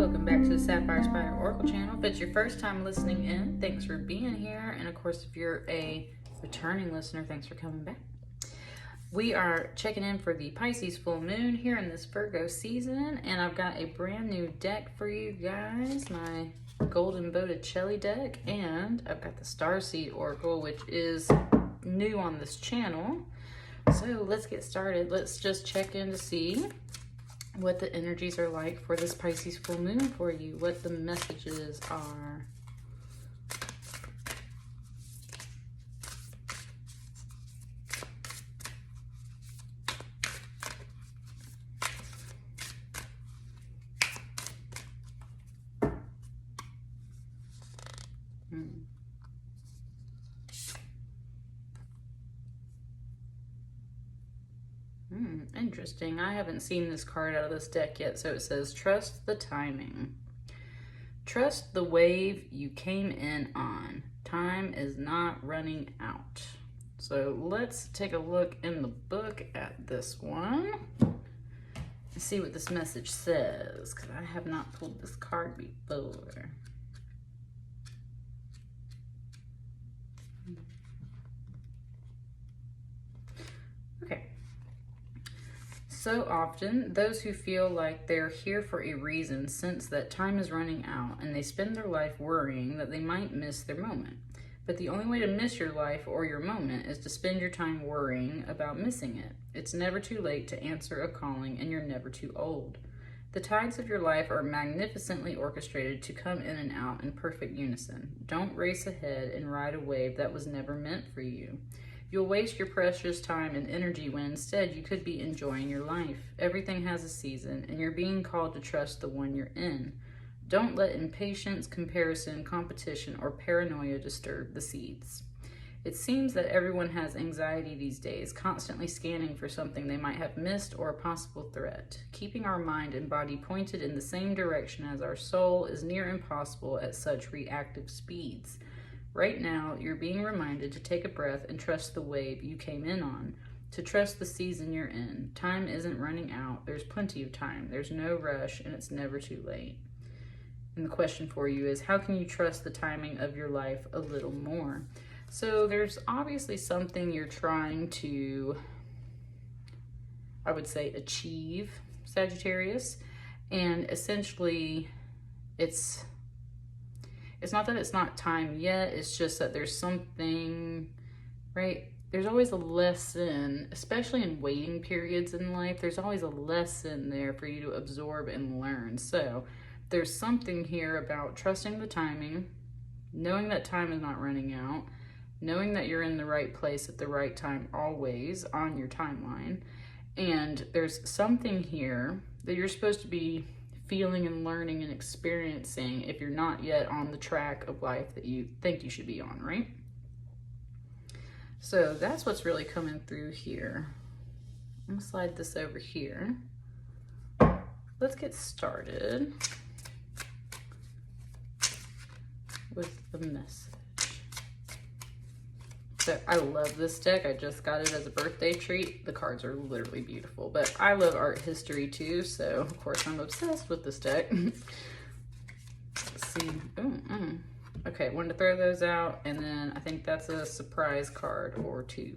welcome back to the Sapphire Spider Oracle channel. If it's your first time listening in, thanks for being here. And of course, if you're a returning listener, thanks for coming back. We are checking in for the Pisces full moon here in this Virgo season. And I've got a brand new deck for you guys, my golden Botticelli deck. And I've got the Starseed Oracle, which is new on this channel. So let's get started. Let's just check in to see what the energies are like for this Pisces full moon for you, what the messages are. Interesting. I haven't seen this card out of this deck yet. So it says, trust the timing. Trust the wave you came in on. Time is not running out. So let's take a look in the book at this one and see what this message says, because I have not pulled this card before. Okay. So often, those who feel like they're here for a reason sense that time is running out, and they spend their life worrying that they might miss their moment. But the only way to miss your life or your moment is to spend your time worrying about missing it. It's never too late to answer a calling, and you're never too old. The tides of your life are magnificently orchestrated to come in and out in perfect unison. Don't race ahead and ride a wave that was never meant for you. You'll waste your precious time and energy when instead you could be enjoying your life. Everything has a season, and you're being called to trust the one you're in. Don't let impatience, comparison, competition, or paranoia disturb the seeds. It seems that everyone has anxiety these days, constantly scanning for something they might have missed or a possible threat. Keeping our mind and body pointed in the same direction as our soul is near impossible at such reactive speeds. Right now, you're being reminded to take a breath and trust the wave you came in on, to trust the season you're in. Time isn't running out. There's plenty of time. There's no rush, and it's never too late. And the question for you is, how can you trust the timing of your life a little more? So there's obviously something you're trying to, I would say, achieve, Sagittarius. And essentially, it's not that it's not time yet, it's just that there's something, right? There's always a lesson, especially in waiting periods in life, there's always a lesson there for you to absorb and learn. So there's something here about trusting the timing, knowing that time is not running out, knowing that you're in the right place at the right time always on your timeline. And there's something here that you're supposed to be feeling and learning and experiencing if you're not yet on the track of life that you think you should be on, right? So that's what's really coming through here. I'm gonna slide this over here. Let's get started with the message. So I love this deck. I just got it as a birthday treat. The cards are literally beautiful, but I love art history too, so of course I'm obsessed with this deck. Let's see. Okay, wanted to throw those out, and then I think that's a surprise card or two.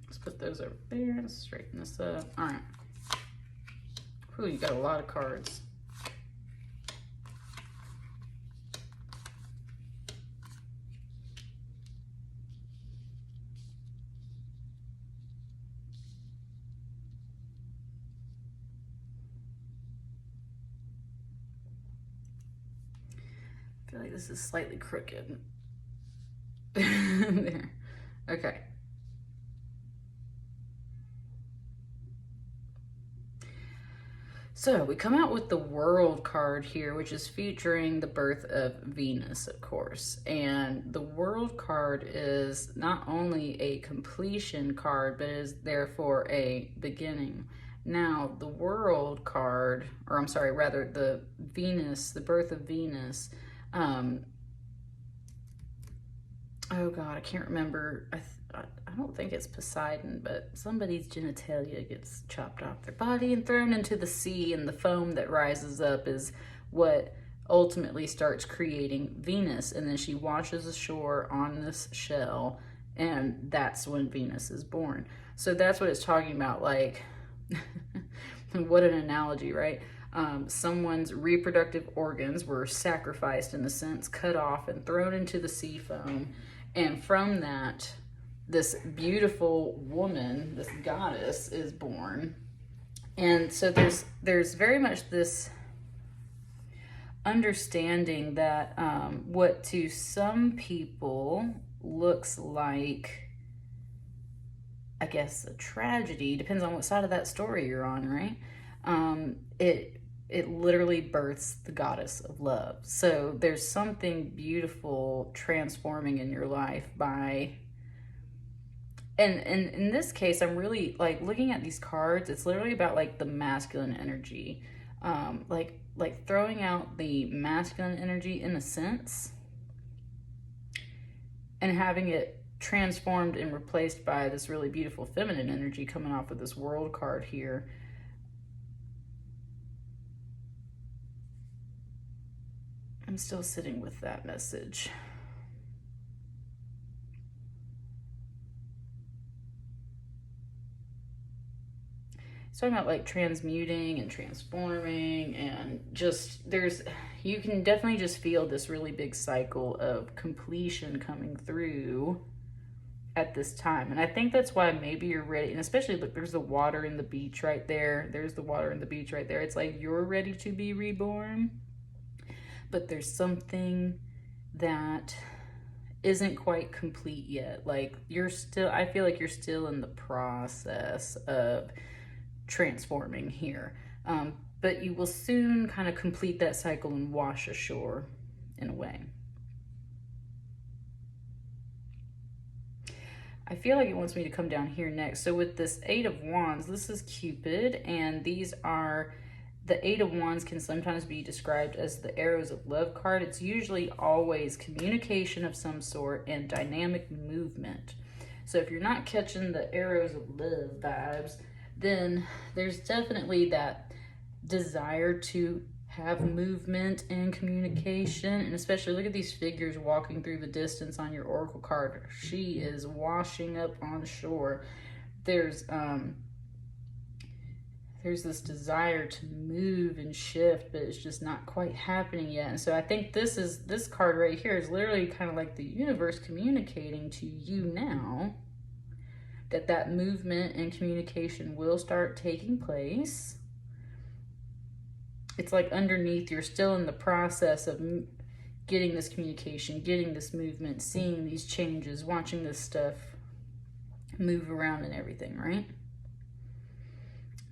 Let's put those over there. Let's straighten this up. All right. Ooh, you got a lot of cards. I feel like this is slightly crooked. There. Okay. So we come out with the World card here, which is featuring the birth of Venus, of course. And the World card is not only a completion card, but is therefore a beginning. Now, the World card, or I'm sorry, rather the Venus, the birth of Venus, oh God, I can't remember. I don't think it's Poseidon, but somebody's genitalia gets chopped off their body and thrown into the sea, and the foam that rises up is what ultimately starts creating Venus, and then she washes ashore on this shell, and that's when Venus is born. So that's what it's talking about, like, what an analogy, right? Someone's reproductive organs were sacrificed, in a sense, cut off and thrown into the sea foam, and from that, this beautiful woman, this goddess, is born. And so there's very much this understanding that what to some people looks like, I guess, a tragedy, depends on what side of that story you're on, right? It literally births the goddess of love. So there's something beautiful transforming in your life by, and in this case, I'm really like looking at these cards. It's literally about like the masculine energy, like throwing out the masculine energy in a sense, and having it transformed and replaced by this really beautiful feminine energy coming off of this World card here. I'm still sitting with that message. It's talking about like transmuting and transforming, and just you can definitely just feel this really big cycle of completion coming through at this time. And I think that's why maybe you're ready, and especially look, there's the water in the beach right there. There's the water in the beach right there. It's like you're ready to be reborn, but there's something that isn't quite complete yet. Like I feel like you're still in the process of transforming here. But you will soon kind of complete that cycle and wash ashore in a way. I feel like it wants me to come down here next. So with this Eight of Wands, this is Cupid, and these are, the Eight of Wands can sometimes be described as the arrows of love card. It's usually always communication of some sort and dynamic movement. So if you're not catching the arrows of love vibes, then there's definitely that desire to have movement and communication. And especially look at these figures walking through the distance on your oracle card. She is washing up on shore. There's this desire to move and shift, but it's just not quite happening yet. And so I think this card right here is literally kind of like the universe communicating to you now that movement and communication will start taking place. It's like underneath, you're still in the process of getting this communication, getting this movement, seeing these changes, watching this stuff move around and everything, right?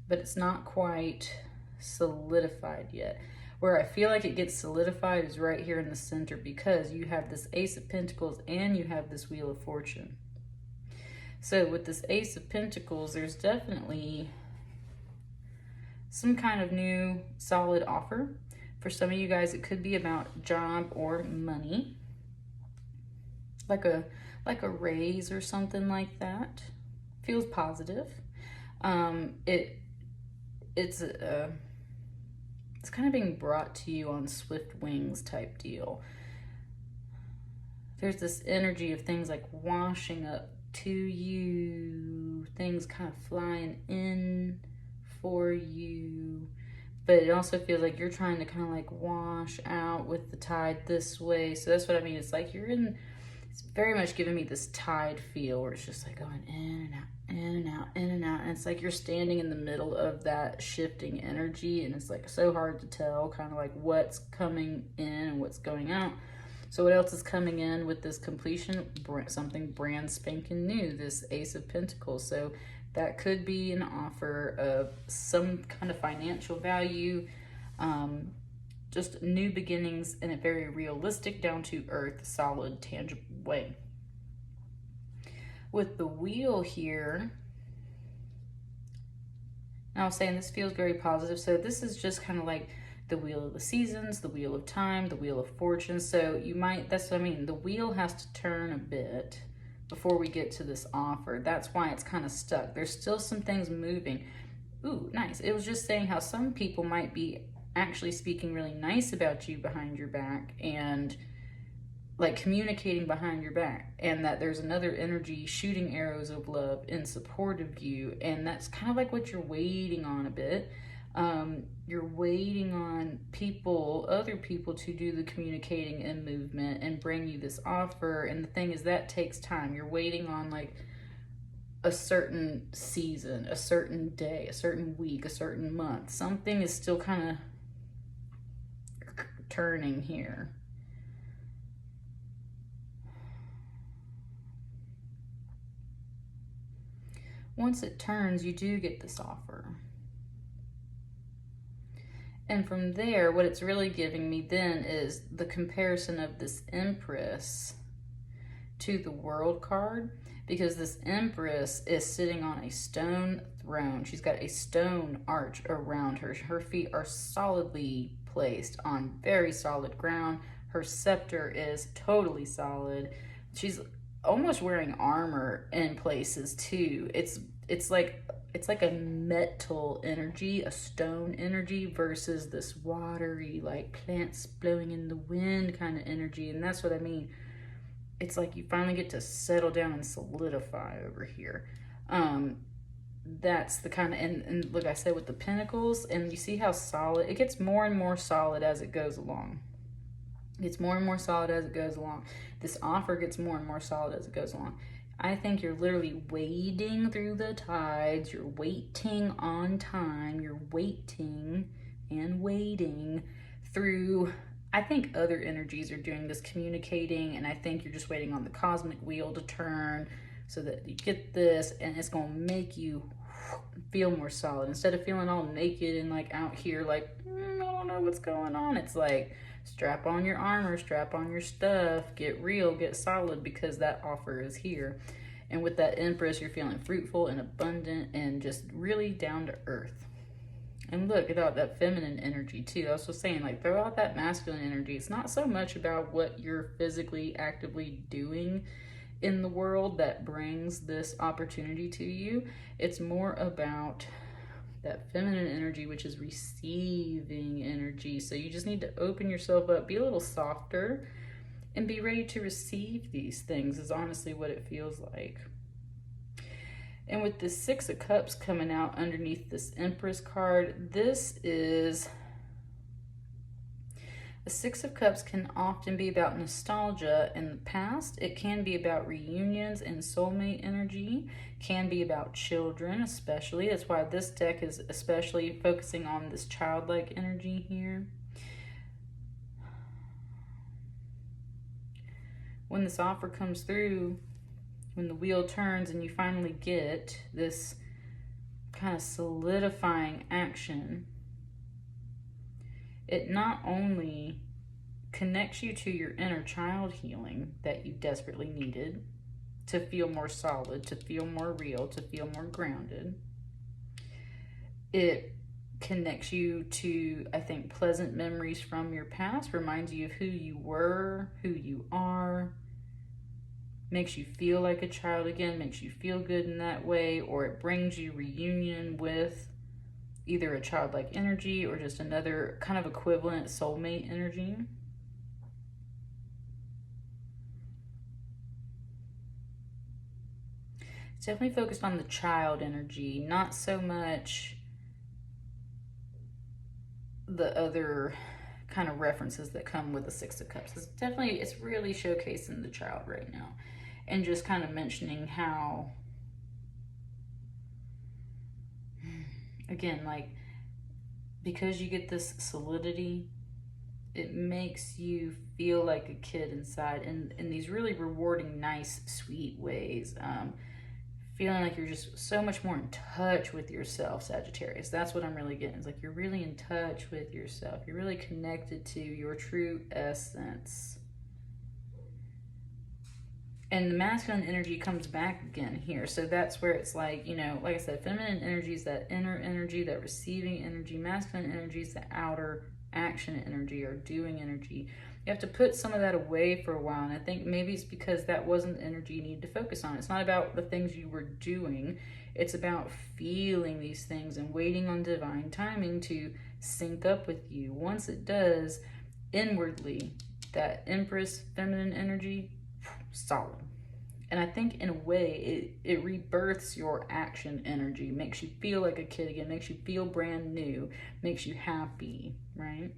But it's not quite solidified yet. Where I feel like it gets solidified is right here in the center, because you have this Ace of Pentacles and you have this Wheel of Fortune. So with this Ace of Pentacles, there's definitely some kind of new solid offer. For some of you guys, it could be about job or money, like a raise or something like that. Feels positive. It's kind of being brought to you on swift wings type deal. There's this energy of things like washing up to you, things kind of flying in for you, but it also feels like you're trying to kind of like wash out with the tide this way. So that's what I mean. It's like it's very much giving me this tide feel where it's just like going in and out, in and out, in and out. And it's like you're standing in the middle of that shifting energy, and it's like so hard to tell kind of like what's coming in and what's going out. So what else is coming in with this completion? Something brand spanking new, this Ace of Pentacles. So that could be an offer of some kind of financial value, just new beginnings in a very realistic, down to earth, solid, tangible way. With the Wheel here, and I was saying this feels very positive. So this is just kind of like the Wheel of the Seasons, the Wheel of Time, the Wheel of Fortune. So you might, that's what I mean, the wheel has to turn a bit before we get to this offer. That's why it's kind of stuck. There's still some things moving. Ooh, nice. It was just saying how some people might be actually speaking really nice about you behind your back and like communicating behind your back, and that there's another energy shooting arrows of love in support of you. And that's kind of like what you're waiting on a bit. You're waiting on people, other people, to do the communicating and movement and bring you this offer. And the thing is, that takes time. You're waiting on like a certain season, a certain day, a certain week, a certain month. Something is still kind of turning here. Once it turns, you do get this offer. And from there, what it's really giving me then is the comparison of this Empress to the World card, because this Empress is sitting on a stone throne. She's got a stone arch around her. Her feet are solidly placed on very solid ground. Her scepter is totally solid. She's almost wearing armor in places too. It's like a metal energy, a stone energy, versus this watery, like plants blowing in the wind kind of energy. And that's what I mean. It's like you finally get to settle down and solidify over here. That's the kind of, and look, I said with the pentacles, and you see how solid, it gets more and more solid as it goes along. It gets more and more solid as it goes along. This offer gets more and more solid as it goes along. I think you're literally wading through the tides. You're waiting on time. You're waiting and waiting through, I think other energies are doing this communicating, and I think you're just waiting on the cosmic wheel to turn so that you get this, and it's going to make you feel more solid. Instead of feeling all naked and like out here like, I don't know what's going on. It's like, strap on your armor, strap on your stuff, get real, get solid, because that offer is here. And with that Empress, you're feeling fruitful and abundant and just really down to earth. And look at that feminine energy too. I was just saying, like, throw out that masculine energy. It's not so much about what you're physically actively doing in the world that brings this opportunity to you. It's more about that feminine energy, which is receiving energy. So you just need to open yourself up, be a little softer, and be ready to receive these things, is honestly what it feels like. And with the Six of Cups coming out underneath this Empress card, this is, the Six of Cups can often be about nostalgia in the past. It can be about reunions and soulmate energy. Can be about children, especially. That's why this deck is especially focusing on this childlike energy here. When this offer comes through, when the wheel turns and you finally get this kind of solidifying action, it not only connects you to your inner child healing that you desperately needed to feel more solid, to feel more real, to feel more grounded. It connects you to, I think, pleasant memories from your past, reminds you of who you were, who you are, makes you feel like a child again, makes you feel good in that way, or it brings you reunion with either a childlike energy or just another kind of equivalent soulmate energy. It's definitely focused on the child energy, not so much the other kind of references that come with the Six of Cups. It's really showcasing the child right now, and just kind of mentioning how, again, like, because you get this solidity, it makes you feel like a kid inside in these really rewarding, nice, sweet ways. Feeling like you're just so much more in touch with yourself, Sagittarius. That's what I'm really getting. It's like you're really in touch with yourself. You're really connected to your true essence. And the masculine energy comes back again here. So that's where it's like, you know, like I said, feminine energy is that inner energy, that receiving energy. Masculine energy is the outer action energy or doing energy. You have to put some of that away for a while. And I think maybe it's because that wasn't the energy you needed to focus on. It's not about the things you were doing. It's about feeling these things and waiting on divine timing to sync up with you. Once it does, inwardly, that Empress feminine energy, solid. And I think in a way it rebirths your action energy, makes you feel like a kid again, makes you feel brand new, makes you happy, right?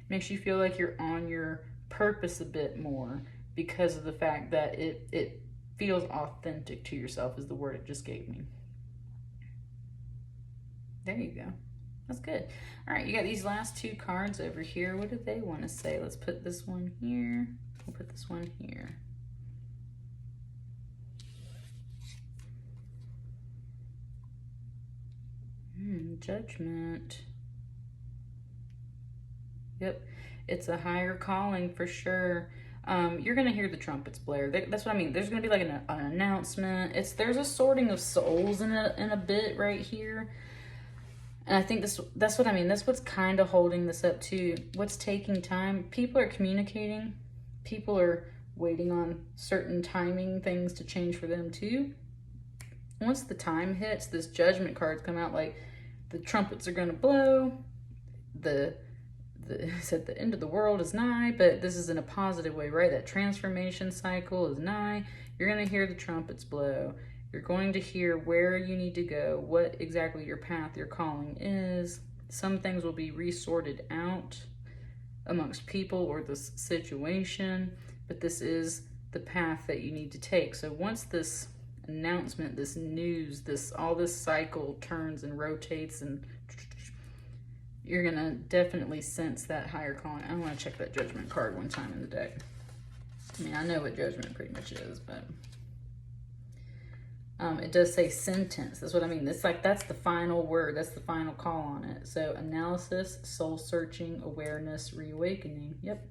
Makes you feel like you're on your purpose a bit more because of the fact that it feels authentic to yourself is the word it just gave me. There you go. That's good. All right, you got these last two cards over here. What do they want to say? Let's put this one here. We'll put this one here. Judgment. Yep, it's a higher calling for sure. You're gonna hear the trumpets blare. That's what I mean. There's gonna be like an announcement. There's a sorting of souls in a bit right here. And I think that's what I mean. That's what's kind of holding this up too. What's taking time? People are communicating. People are waiting on certain timing things to change for them too. Once the time hits, this judgment cards come out like the trumpets are going to blow. It said the end of the world is nigh, but this is in a positive way, right? That transformation cycle is nigh. You're going to hear the trumpets blow. You're going to hear where you need to go, what exactly your path, your calling is. Some things will be resorted out amongst people or this situation, but this is the path that you need to take. So once this announcement, this news, all this cycle turns and rotates, and you're gonna definitely sense that higher calling. I want to check that judgment card one time in the deck. I mean, I know what judgment pretty much is, but it does say sentence. That's what I mean. It's like that's the final word. That's the final call on it. So analysis, soul searching, awareness, reawakening. Yep.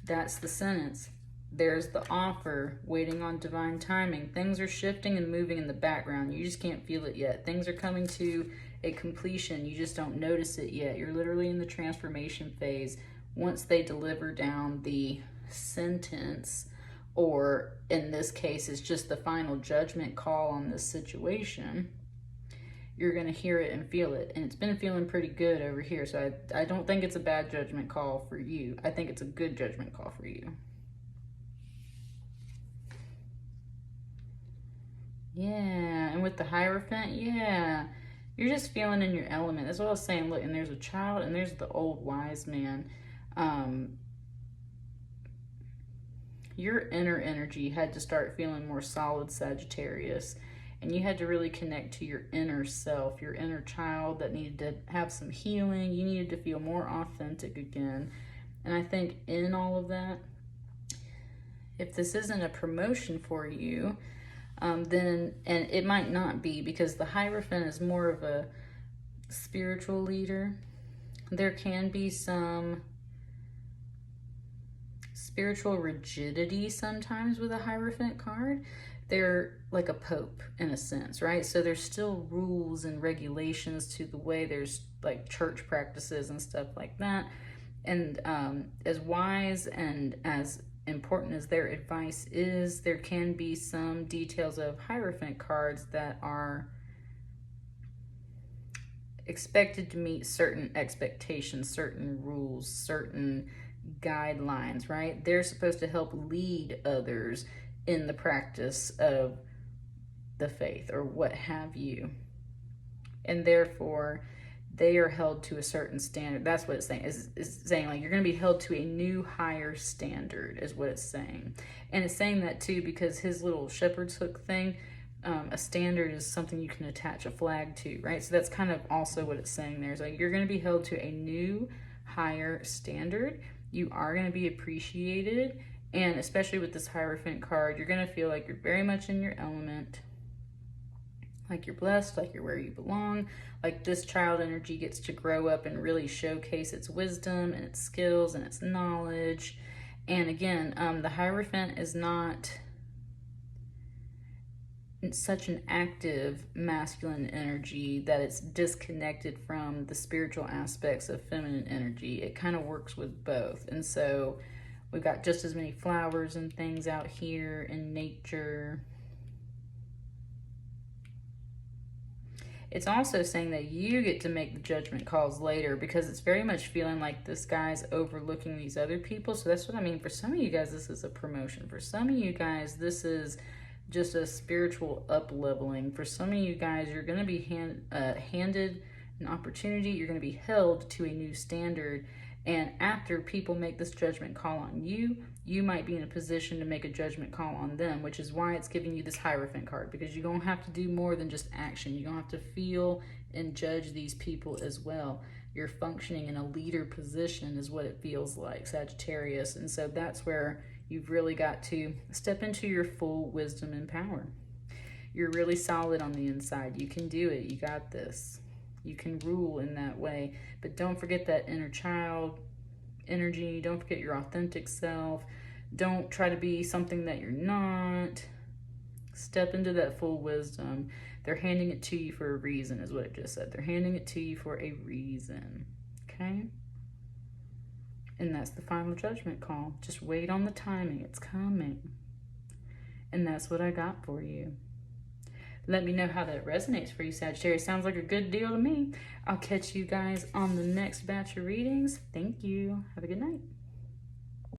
That's the sentence. There's the offer, waiting on divine timing. Things are shifting and moving in the background. You just can't feel it yet. Things are coming to a completion. You just don't notice it yet. You're literally in the transformation phase. Once they deliver down the sentence, or in this case, it's just the final judgment call on this situation, you're going to hear it and feel it. And it's been feeling pretty good over here. So I don't think it's a bad judgment call for you. I think it's a good judgment call for you. Yeah, and with the Hierophant, yeah, you're just feeling in your element. That's what I was saying. Look, and there's a child, and there's the old wise man. Your inner energy had to start feeling more solid, Sagittarius, and you had to really connect to your inner self, your inner child that needed to have some healing. You needed to feel more authentic again. And I think in all of that, if this isn't a promotion for you, then, and it might not be, because the Hierophant is more of a spiritual leader. There can be some spiritual rigidity sometimes with a Hierophant card. They're like a pope in a sense, right? So there's still rules and regulations to the way there's like church practices and stuff like that. And as wise and as important as their advice is, there can be some details of Hierophant cards that are expected to meet certain expectations, certain rules, certain guidelines, right? They're supposed to help lead others in the practice of the faith or what have you. And therefore, they are held to a certain standard. That's what it's saying. It's saying like you're going to be held to a new higher standard is what it's saying. And it's saying that too because his little shepherd's hook thing, a standard is something you can attach a flag to, right? So that's kind of also what it's saying there. It's like you're going to be held to a new higher standard. You are going to be appreciated. And especially with this Hierophant card, you're going to feel like you're very much in your element. Like you're blessed, like you're where you belong, like this child energy gets to grow up and really showcase its wisdom and its skills and its knowledge. And again, the Hierophant is not such an active masculine energy that it's disconnected from the spiritual aspects of feminine energy. It kind of works with both. And so we've got just as many flowers and things out here in nature. It's also saying that you get to make the judgment calls later, because it's very much feeling like this guy's overlooking these other people. So that's what I mean. For some of you guys, this is a promotion. For some of you guys, this is just a spiritual up-leveling. For some of you guys, you're going to be handed an opportunity. You're going to be held to a new standard. And after people make this judgment call on you, you might be in a position to make a judgment call on them, which is why it's giving you this Hierophant card, because you're going to have to do more than just action. You're going to have to feel and judge these people as well. You're functioning in a leader position is what it feels like, Sagittarius. And so that's where you've really got to step into your full wisdom and power. You're really solid on the inside. You can do it. You got this. You can rule in that way. But don't forget that inner child energy. Don't forget your authentic self. Don't try to be something that you're not. Step into that full wisdom. They're handing it to you for a reason, is what it just said. They're handing it to you for a reason. Okay? And that's the final judgment call. Just wait on the timing. It's coming. And that's what I got for you. Let me know how that resonates for you, Sagittarius. Sounds like a good deal to me. I'll catch you guys on the next batch of readings. Thank you. Have a good night.